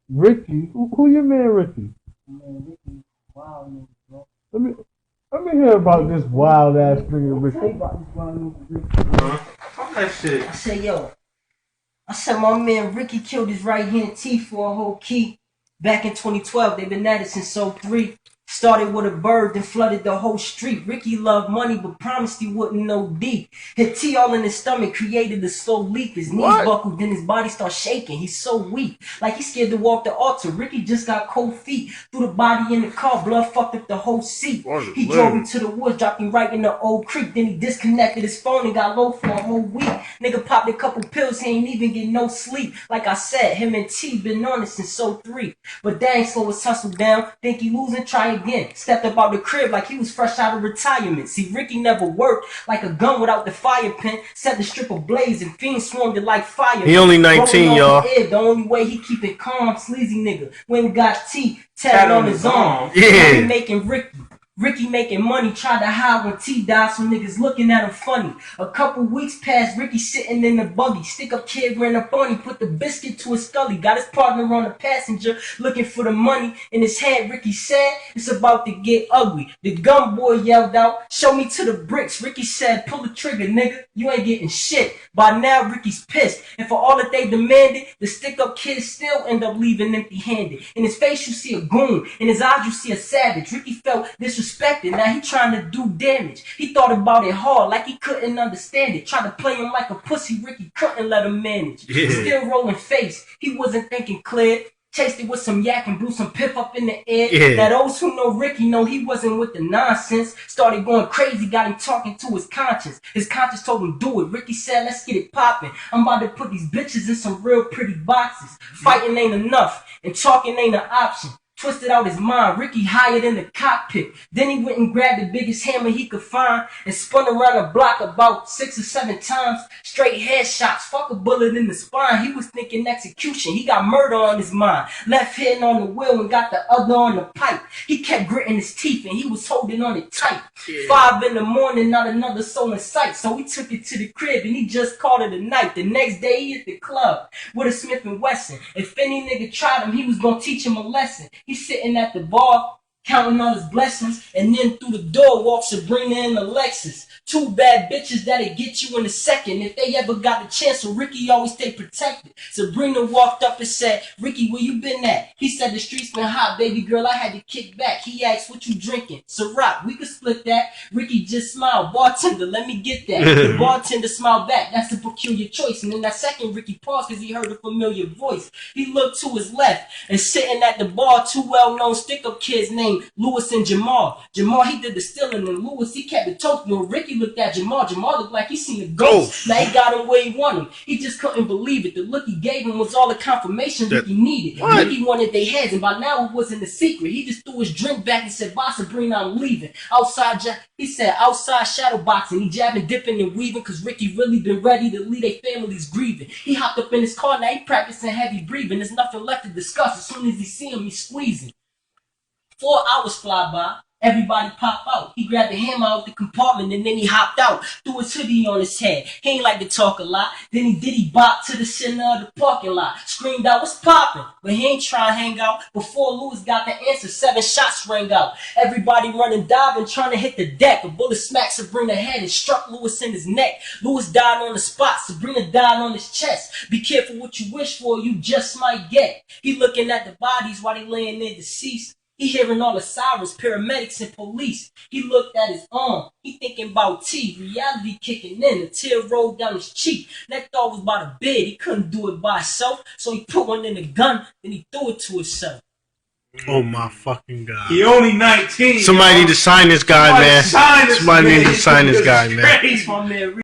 Ricky, who your man Ricky? Man, Ricky, wild nigga, bro. Let me hear about this wild ass nigga Tell you Ricky. about this wild nigga Ricky. Fuck that shit. I said, yo, my man Ricky killed his right hand teeth for a whole key. Back in 2012, they've been at it since '03. Started with a bird, then flooded the whole street. Ricky loved money, but promised he wouldn't know deep. Hit T all in his stomach, created a slow leak. His knees buckled, then his body started shaking. He's so weak, like he's scared to walk the altar. Ricky just got cold feet. Threw the body in the car, blood fucked up the whole seat. He drove him to the woods, dropped him right in the old creek. Then he disconnected his phone and got low for a whole week. Nigga popped a couple pills, he ain't even get no sleep. Like I said, him and T been on it since '03. But dang, slow his hustle down. Think he losing, try again. Stepped up out the crib like he was fresh out of retirement. See, Ricky never worked like a gun without the fire pin. Set the strip ablaze and fiends swarmed it like fire. He only 19, y'all. The only way he keep it calm, sleazy nigga. When got T tatted on his arm. Yeah. Ricky making money, tried to hide when T died, so niggas looking at him funny. A couple weeks passed, Ricky sitting in the buggy. Stick up kid ran up on him, put the biscuit to his scully. Got his partner on the passenger, looking for the money. In his head, Ricky said, it's about to get ugly. The gun boy yelled out, show me to the bricks. Ricky said, pull the trigger, nigga, you ain't getting shit. By now, Ricky's pissed. And for all that they demanded, the stick up kid still end up leaving empty handed. In his face, you see a goon. In his eyes, you see a savage. Ricky felt disrespected. Now he trying to do damage. He thought about it hard, like he couldn't understand it. Tried to play him like a pussy, Ricky couldn't let him manage. Yeah. Still rolling face, he wasn't thinking clear. Chased it with some yak and blew some piff up in the air. Yeah. Now those who know Ricky know he wasn't with the nonsense. Started going crazy, got him talking to his conscience. His conscience told him do it. Ricky said, let's get it poppin'. I'm about to put these bitches in some real pretty boxes. Fighting ain't enough, and talking ain't an option. Twisted out his mind, Ricky hired in the cockpit. Then he went and grabbed the biggest hammer he could find and spun around the block about 6 or 7 times. Straight headshots, fuck a bullet in the spine. He was thinking execution, he got murder on his mind. Left hand on the wheel and got the other on the pipe. He kept gritting his teeth and he was holding on it tight. 5 in the morning, not another soul in sight. So he took it to the crib and he just called it a night. The next day he hit the club with a Smith & Wesson. If any nigga tried him, he was gonna teach him a lesson. He's sitting at the bar, counting on his blessings, and then through the door walks Sabrina and Alexis. 2 bad bitches that'll get you in a second. If they ever got the chance, so Ricky always stay protected. Sabrina walked up and said, Ricky, where you been at? He said, the streets been hot, baby girl, I had to kick back. He asked, what you drinking? Ciroc, we could split that. Ricky just smiled, bartender, let me get that. The bartender smiled back, that's a peculiar choice. And then that second, Ricky paused because he heard a familiar voice. He looked to his left, and sitting at the bar, 2 well-known stick-up kids named Lewis and Jamal. Jamal, he did the stealing, and Lewis, he kept it toasting. When Ricky looked at Jamal, Jamal looked like he seen a ghost. Now he got him where he wanted him. He just couldn't believe it. The look he gave him was all the confirmation Ricky needed. Ricky wanted their heads, and by now it wasn't a secret. He just threw his drink back and said, bye, Sabrina, I'm leaving. He said, outside shadow boxing. He jabbing, dipping, and weaving, because Ricky really been ready to leave their families grieving. He hopped up in his car, now he practicing heavy breathing. There's nothing left to discuss. As soon as he see him, he's squeezing. 4 hours fly by, everybody pop out. He grabbed the hammer out the compartment and then he hopped out, threw his hoodie on his head. He ain't like to talk a lot. Then he diddy bop to the center of the parking lot. Screamed out, what's poppin'? But he ain't trying to hang out. Before Lewis got the answer, 7 shots rang out. Everybody running, diving, trying to hit the deck. A bullet smacked Sabrina's head and struck Lewis in his neck. Lewis died on the spot. Sabrina died on his chest. Be careful what you wish for, you just might get. He looking at the bodies while they laying there deceased. He hearing all the sirens, paramedics, and police. He looked at his arm. He thinking about T. Reality kicking in. A tear rolled down his cheek. That thought was about a bed. He couldn't do it by himself. So he put one in the gun. Then he threw it to himself. Oh my fucking God. He only 19. Somebody need to sign this guy, man. Somebody need to sign this guy, man. That's my man.